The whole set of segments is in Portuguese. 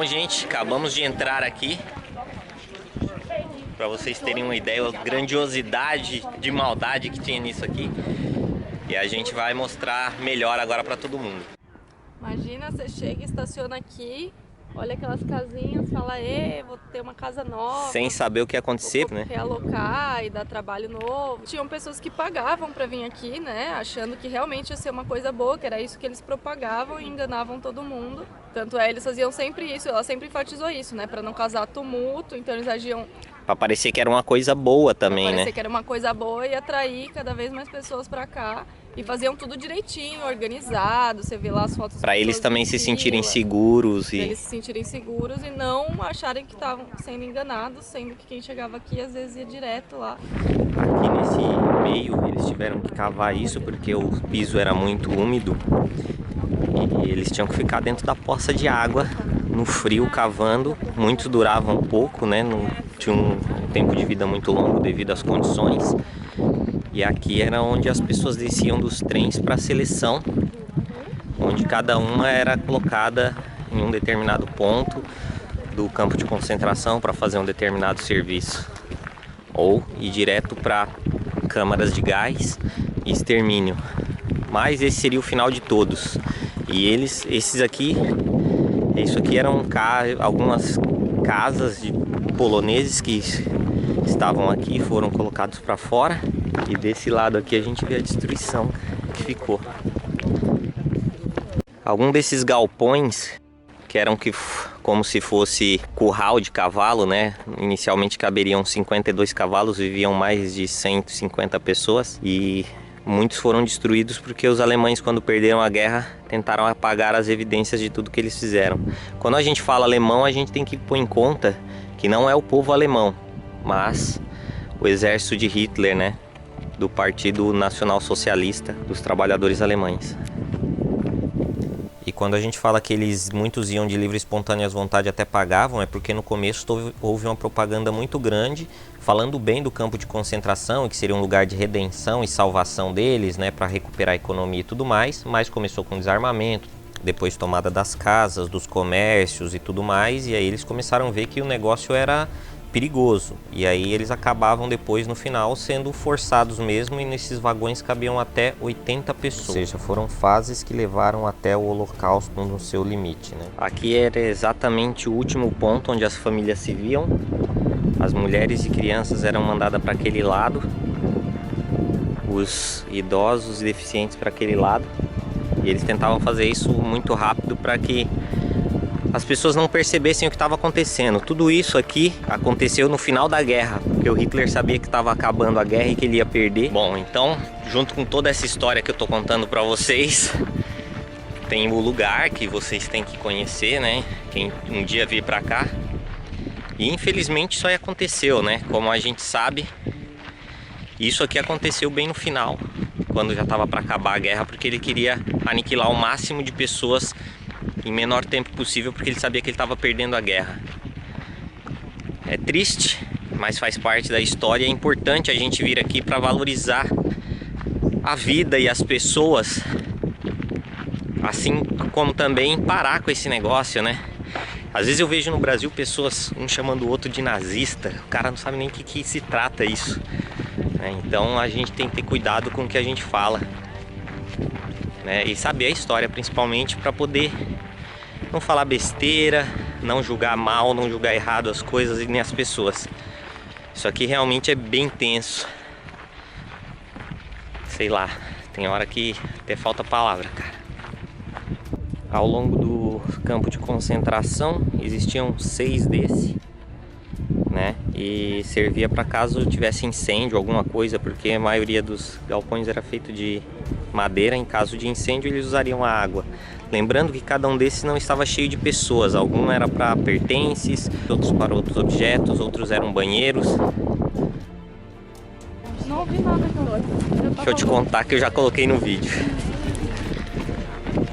Bom, gente, acabamos de entrar aqui. Para vocês terem uma ideia, a grandiosidade de maldade que tinha nisso aqui. E a gente vai mostrar melhor agora para todo mundo. Imagina, você chega e estaciona aqui, olha aquelas casinhas, fala, vou ter uma casa nova. Sem saber o que ia acontecer, né? Realocar e dar trabalho novo. Tinham pessoas que pagavam para vir aqui, né? Achando que realmente ia ser uma coisa boa, que era isso que eles propagavam e enganavam todo mundo. Tanto é, eles faziam sempre isso, ela sempre enfatizou isso, né? Para não causar tumulto, então eles agiam... Pra parecer que era uma coisa boa também, né? Parecer que era uma coisa boa e atrair cada vez mais pessoas pra cá. E faziam tudo direitinho, organizado. Você vê lá as fotos. Pra eles também se sentirem seguros. Pra eles se sentirem seguros e não acharem que estavam sendo enganados, sendo que quem chegava aqui às vezes ia direto lá. Aqui nesse meio eles tiveram que cavar isso porque o piso era muito úmido. E eles tinham que ficar dentro da poça de água, no frio, cavando. Muitos duravam pouco, né? Não tinha um tempo de vida muito longo devido às condições. E aqui era onde as pessoas desciam dos trens para a seleção, onde cada uma era colocada em um determinado ponto do campo de concentração para fazer um determinado serviço. Ou ir direto para câmaras de gás e extermínio. Mas esse seria o final de todos. E esses aqui, isso aqui eram algumas casas de poloneses que estavam aqui, foram colocados para fora. E desse lado aqui a gente vê a destruição que ficou. Algum desses galpões, que eram como se fosse curral de cavalo, né? Inicialmente caberiam 52 cavalos, viviam mais de 150 pessoas e muitos foram destruídos porque os alemães, quando perderam a guerra, tentaram apagar as evidências de tudo que eles fizeram. Quando a gente fala alemão, a gente tem que pôr em conta que não é o povo alemão, mas o exército de Hitler, né? Do Partido Nacional Socialista dos Trabalhadores Alemães. E quando a gente fala que muitos iam de livre e espontânea vontade até pagavam, é porque no começo houve uma propaganda muito grande falando bem do campo de concentração e que seria um lugar de redenção e salvação deles, né, para recuperar a economia e tudo mais, mas começou com desarmamento, depois tomada das casas, dos comércios e tudo mais, e aí eles começaram a ver que o negócio era perigoso, e aí eles acabavam depois no final sendo forçados mesmo, e nesses vagões cabiam até 80 pessoas. Ou seja, foram fases que levaram até o Holocausto no seu limite, né? Aqui era exatamente o último ponto onde as famílias se viam. As mulheres e crianças eram mandadas para aquele lado, os idosos e deficientes para aquele lado, e eles tentavam fazer isso muito rápido para que as pessoas não percebessem o que estava acontecendo. Tudo isso aqui aconteceu no final da guerra, porque o Hitler sabia que estava acabando a guerra e que ele ia perder. Bom, então, junto com toda essa história que eu tô contando para vocês, tem o lugar que vocês têm que conhecer, né? Quem um dia vir para cá. E infelizmente isso aí aconteceu, né? Como a gente sabe, isso aqui aconteceu bem no final, quando já estava para acabar a guerra, porque ele queria aniquilar o máximo de pessoas em menor tempo possível, porque ele sabia que ele estava perdendo a guerra. É triste, mas faz parte da história. É importante a gente vir aqui para valorizar a vida e as pessoas, assim como também parar com esse negócio, né? Às vezes eu vejo no Brasil pessoas, um chamando o outro de nazista, o cara não sabe nem o que se trata isso, né? Então a gente tem que ter cuidado com o que a gente fala, né? E saber a história, principalmente, para poder não falar besteira, não julgar mal, não julgar errado as coisas e nem as pessoas. Isso aqui realmente é bem tenso. Sei lá, tem hora que até falta palavra, cara. Ao longo do campo de concentração existiam 6 desses, né? E servia para caso tivesse incêndio, alguma coisa, porque a maioria dos galpões era feito de madeira. Em caso de incêndio eles usariam a água. Lembrando que cada um desses não estava cheio de pessoas. Alguns era para pertences, outros para outros objetos, outros eram banheiros. Não ouvi nada agora. Deixa eu te contar que eu já coloquei no vídeo.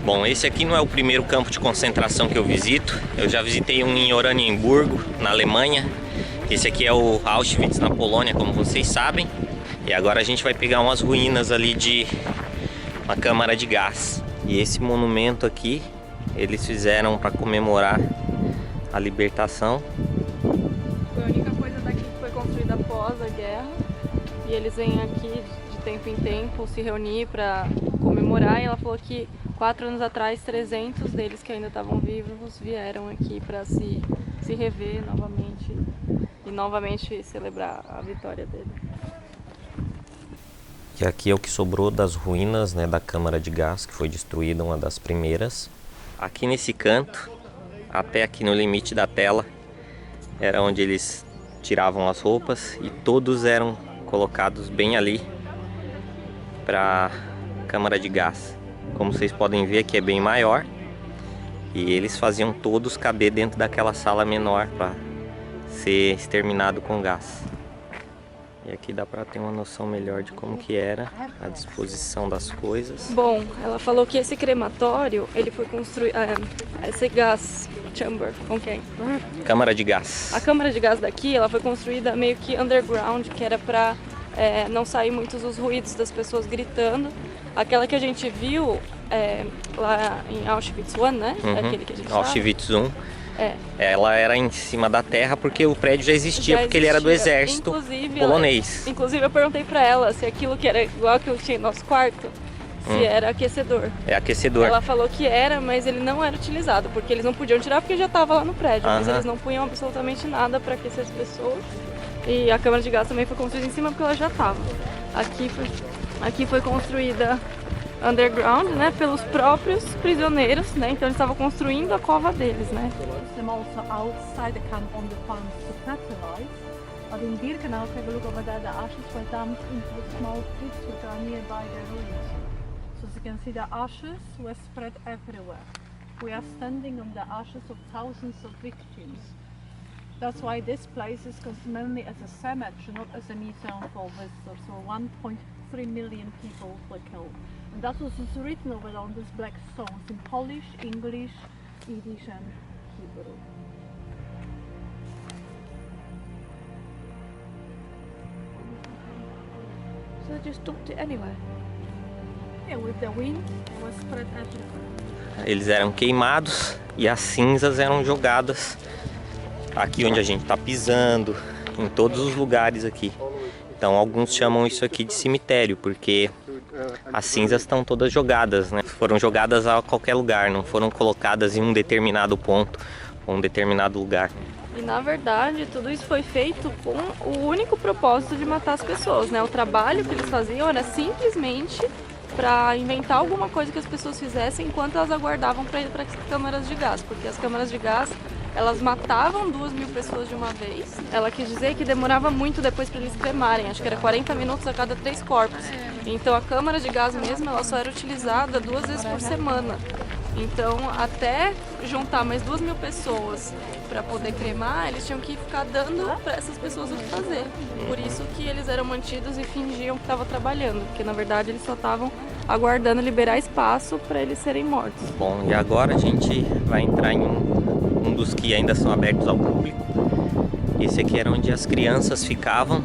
Bom, esse aqui não é o primeiro campo de concentração que eu visito. Eu já visitei um em Oranienburgo, na Alemanha. Esse aqui é o Auschwitz, na Polônia, como vocês sabem. E agora a gente vai pegar umas ruínas ali de uma câmara de gás. E esse monumento aqui, eles fizeram para comemorar a libertação. Foi a única coisa daqui que foi construída após a guerra. E eles vêm aqui de tempo em tempo se reunir para comemorar. E ela falou que 4 anos atrás, 300 deles que ainda estavam vivos vieram aqui para se rever novamente e novamente celebrar a vitória dele. E aqui é o que sobrou das ruínas, né, da câmara de gás, que foi destruída, uma das primeiras. Aqui nesse canto, até aqui no limite da tela, era onde eles tiravam as roupas e todos eram colocados bem ali para câmara de gás. Como vocês podem ver, aqui é bem maior e eles faziam todos caber dentro daquela sala menor para ser exterminado com gás. E aqui dá para ter uma noção melhor de como que era a disposição das coisas. Bom, ela falou que esse crematório, ele foi construído, esse gas chamber, com quem? Câmara de gás. A câmara de gás daqui, ela foi construída meio que underground, que era para não sair muitos os ruídos das pessoas gritando. Aquela que a gente viu lá em Auschwitz I, né? Aquele que a gente Auschwitz I. Ela era em cima da terra porque o prédio já existia, porque ele era do exército polonês. Inclusive eu perguntei pra ela se aquilo que era igual que eu tinha no nosso quarto, se era aquecedor. É aquecedor. Ela falou que era, mas ele não era utilizado, porque eles não podiam tirar porque já estava lá no prédio. Mas eles não punham absolutamente nada para aquecer as pessoas. E a câmara de gás também foi construída em cima porque ela já estava. Aqui foi construída underground, né, pelos próprios prisioneiros, né? Então eles estavam construindo a cova deles, né? Also outside the camp on the farms to fertilize. But in Birkenau, take a look over there, the ashes were dumped into the small pits which are nearby the ruins. So as you can see, the ashes were spread everywhere. We are standing on the ashes of thousands of victims. That's why this place is considered mainly as a cemetery, not as a museum for visitors. So 1.3 million people were killed. And that was written over on these black stones in Polish, English, Yiddish and Hebrew. So they just dumped it anywhere? Yeah, with the wind, it was spread everywhere. Eles eram queimados e as cinzas eram jogadas aqui onde a gente está pisando, em todos os lugares aqui. Então alguns chamam isso aqui de cemitério, porque as cinzas estão todas jogadas, né? Foram jogadas a qualquer lugar, não foram colocadas em um determinado ponto ou um determinado lugar. E na verdade tudo isso foi feito com o único propósito de matar as pessoas, né? O trabalho que eles faziam era simplesmente para inventar alguma coisa que as pessoas fizessem enquanto elas aguardavam para ir para as câmaras de gás, porque as câmaras de gás elas matavam 2.000 pessoas de uma vez. Ela quis dizer que demorava muito depois para eles cremarem, acho que era 40 minutos a cada 3 corpos. Então a câmara de gás mesmo, ela só era utilizada 2 vezes por semana. Então até juntar mais 2.000 pessoas para poder cremar, eles tinham que ficar dando para essas pessoas o que fazer. Por isso que eles eram mantidos e fingiam que estavam trabalhando, porque na verdade eles só estavam aguardando liberar espaço para eles serem mortos. Bom, e agora a gente vai entrar em um dos que ainda são abertos ao público. Esse aqui era onde as crianças ficavam.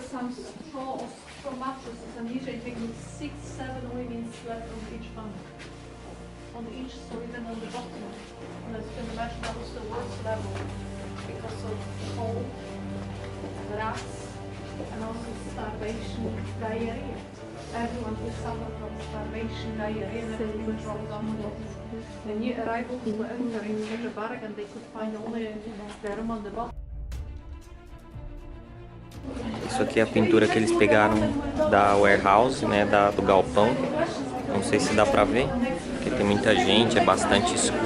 Some straws from mattresses, and usually it takes 6, 7 women slept on each family, on each, so even on the bottom. And as you can imagine, that was the worst level because of cold, rats, and also starvation, diarrhea. Everyone who suffered from starvation, diarrhea, and everything was dropped on the bottom. The new arrivals were entering such a barrack, and they could find only their room on the bottom. Isso aqui é a pintura que eles pegaram da warehouse, né, do galpão. Não sei se dá pra ver, porque tem muita gente, é bastante escuro.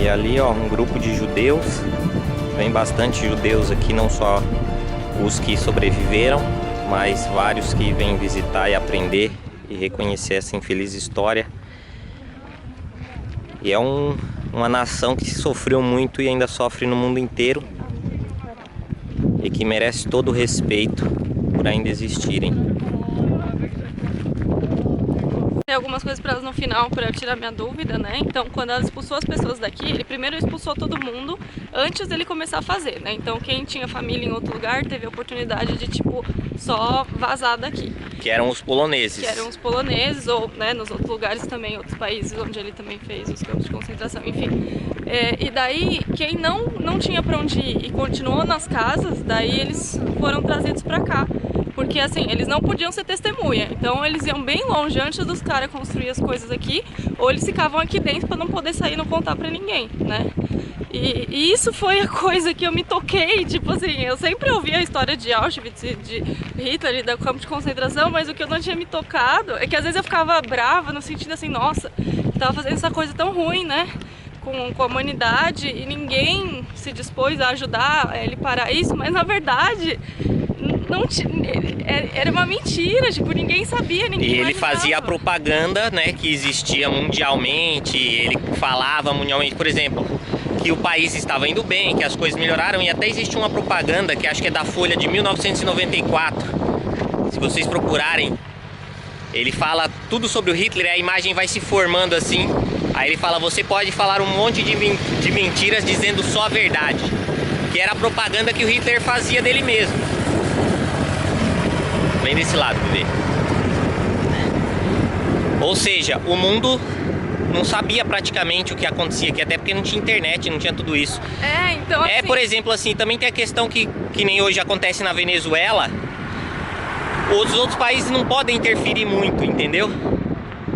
E ali, ó, um grupo de judeus. Vem bastante judeus aqui, não só os que sobreviveram, mas vários que vêm visitar e aprender e reconhecer essa infeliz história. E é uma nação que sofreu muito e ainda sofre no mundo inteiro e que merece todo o respeito por ainda existirem. Tem algumas coisas para elas no final para eu tirar minha dúvida, né? Então, quando ela expulsou as pessoas daqui, ele primeiro expulsou todo mundo antes dele começar a fazer, né? Então, quem tinha família em outro lugar teve a oportunidade de, tipo, só vazar daqui. Que eram os poloneses. Que eram os poloneses, ou, né, nos outros lugares também, outros países onde ele também fez os campos de concentração, enfim. E daí, quem não tinha para onde ir e continuou nas casas, daí eles foram trazidos para cá. Porque, assim, eles não podiam ser testemunha. Então, eles iam bem longe antes dos caras construir as coisas aqui, ou eles ficavam aqui dentro para não poder sair e não contar para ninguém, né? E isso foi a coisa que eu me toquei, tipo assim, eu sempre ouvi a história de Auschwitz, de Hitler e do campo de concentração, mas o que eu não tinha me tocado é que às vezes eu ficava brava no sentido assim, nossa, tava fazendo essa coisa tão ruim, né? Com a humanidade e ninguém se dispôs a ajudar ele parar isso, mas na verdade não era uma mentira, tipo, ninguém sabia, ninguém E ele imaginava. fazia a propaganda, né, que existia mundialmente, ele falava mundialmente, por exemplo, que o país estava indo bem, que as coisas melhoraram, e até existe uma propaganda que acho que é da Folha de 1994, se vocês procurarem, ele fala tudo sobre o Hitler, a imagem vai se formando assim, aí ele fala, você pode falar um monte de mentiras dizendo só a verdade, que era a propaganda que o Hitler fazia dele mesmo. Vem desse lado, ver. Ou seja, o mundo não sabia praticamente o que acontecia aqui, até porque não tinha internet, não tinha tudo isso. Então assim... por exemplo, assim, também tem a questão que nem hoje acontece na Venezuela, os outros países não podem interferir muito, entendeu?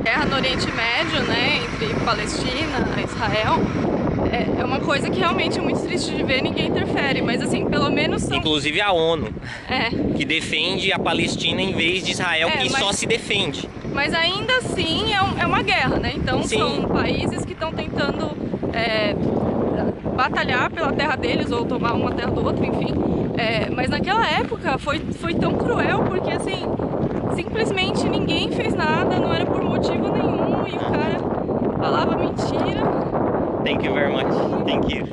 Guerra no Oriente Médio, né, entre Palestina e Israel, é uma coisa que realmente é muito triste de ver, ninguém interfere, mas assim, pelo menos são... Inclusive a ONU, que defende a Palestina em vez de Israel, que só se defende. Mas ainda assim é uma guerra, né? Então Sim. São países que estão tentando batalhar pela terra deles ou tomar uma terra do outro, enfim. Mas naquela época foi tão cruel porque assim, simplesmente ninguém fez nada, não era por motivo nenhum e o cara falava mentira. Thank you very much. Thank you.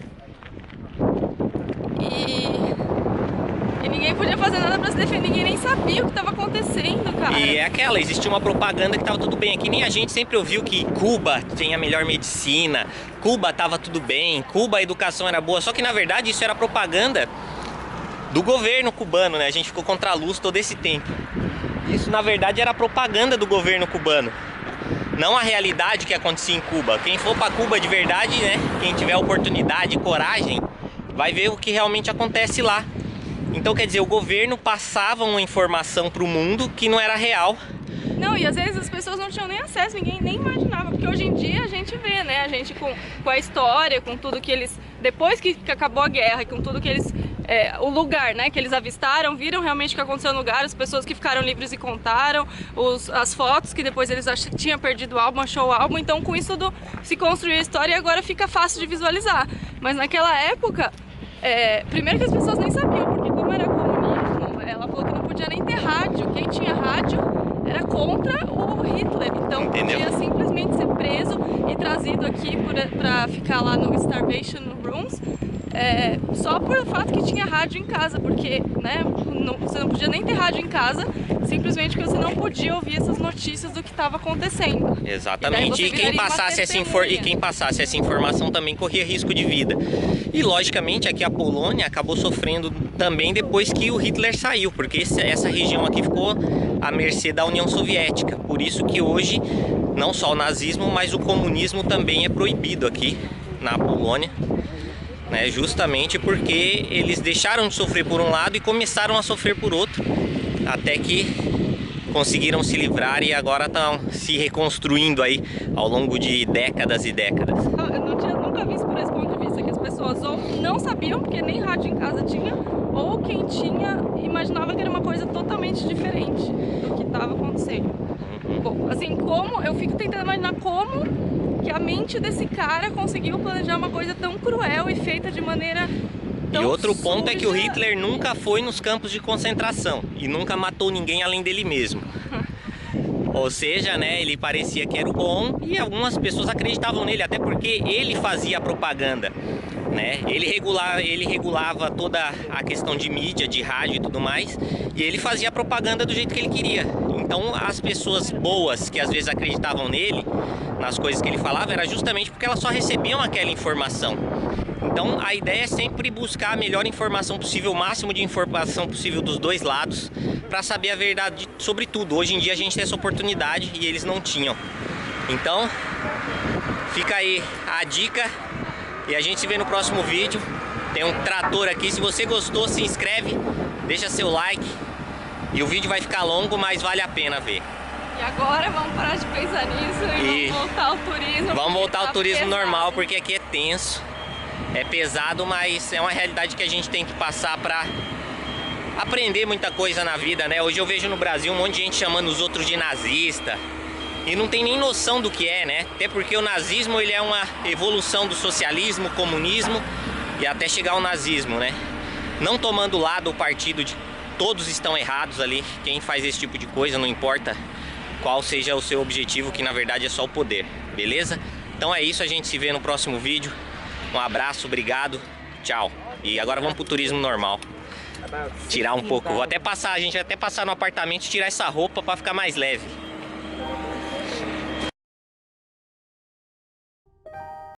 E ninguém podia fazer nada pra se defender, ninguém nem sabia o que estava acontecendo, cara. E existia uma propaganda que tava tudo bem. Aqui nem a gente sempre ouviu que Cuba tem a melhor medicina, Cuba tava tudo bem, Cuba a educação era boa. Só que na verdade isso era propaganda do governo cubano, né? A gente ficou contra a luz todo esse tempo. Isso na verdade era propaganda do governo cubano, não a realidade que acontecia em Cuba. Quem for para Cuba de verdade, né? Quem tiver oportunidade e coragem, vai ver o que realmente acontece lá. Então quer dizer, o governo passava uma informação para o mundo que não era real. Não, e às vezes as pessoas não tinham nem acesso, ninguém nem imaginava, porque hoje em dia a gente vê, né, a gente com a história, com tudo que eles, depois que acabou a guerra, com tudo que eles, o lugar, né, que eles avistaram, viram realmente o que aconteceu no lugar, as pessoas que ficaram livres e contaram, as fotos que depois eles tinham perdido o álbum, achou o álbum, então com isso tudo se construiu a história e agora fica fácil de visualizar. Mas naquela época, primeiro que as pessoas nem sabiam, porque como era comunismo, ela falou que não podia nem ter rádio, quem tinha rádio era contra o Hitler, então podia simplesmente ser preso e trazido aqui para ficar lá no Starvation Rooms, só por fato que tinha rádio em casa, porque, né, você não podia nem ter rádio em casa, simplesmente porque você não podia ouvir essas notícias do que estava acontecendo. Exatamente, e quem passasse essa informação também corria risco de vida. E logicamente aqui a Polônia acabou sofrendo também depois que o Hitler saiu, porque essa região aqui ficou à mercê da União Soviética. Por isso que hoje não só o nazismo, mas o comunismo também é proibido aqui na Polônia, né? Justamente porque eles deixaram de sofrer por um lado e começaram a sofrer por outro, até que conseguiram se livrar e agora estão se reconstruindo aí ao longo de décadas e décadas. Eu nunca vi isso por esse ponto de vista, que as pessoas ou não sabiam, porque nem rádio em casa tinha, ou quem tinha imaginava que era uma coisa totalmente diferente do que estava acontecendo. Bom, assim, eu fico tentando imaginar como que a mente desse cara conseguiu planejar uma coisa tão cruel e feita de maneira tão E outro ponto suja. é que o Hitler nunca foi nos campos de concentração e nunca matou ninguém além dele mesmo. Ou seja, né, ele parecia que era o bom e algumas pessoas acreditavam nele, até porque ele fazia propaganda, né? Ele regulava toda a questão de mídia, de rádio e tudo mais, e ele fazia propaganda do jeito que ele queria. Então as pessoas boas que às vezes acreditavam nele, nas coisas que ele falava, era justamente porque elas só recebiam aquela informação. Então a ideia é sempre buscar a melhor informação possível, o máximo de informação possível dos dois lados, para saber a verdade sobre tudo. Hoje em dia a gente tem essa oportunidade e eles não tinham. Então fica aí a dica e a gente se vê no próximo vídeo. Tem um trator aqui, se você gostou, se inscreve, deixa seu like e o vídeo vai ficar longo, mas vale a pena ver. E agora vamos parar de pensar nisso e vamos voltar ao turismo. Vamos voltar ao turismo pesado. normal, porque aqui é tenso, é pesado, mas é uma realidade que a gente tem que passar pra aprender muita coisa na vida, né? Hoje eu vejo no Brasil um monte de gente chamando os outros de nazista e não tem nem noção do que é, né? Até porque o nazismo ele é uma evolução do socialismo, comunismo e até chegar ao nazismo, né? Não tomando lado o partido de todos estão errados ali, quem faz esse tipo de coisa, não importa qual seja o seu objetivo, que na verdade é só o poder, beleza? Então é isso, a gente se vê no próximo vídeo. Um abraço, obrigado, tchau. E agora vamos pro turismo normal. Tirar um pouco, vou até passar, a gente vai até passar no apartamento e tirar essa roupa pra ficar mais leve.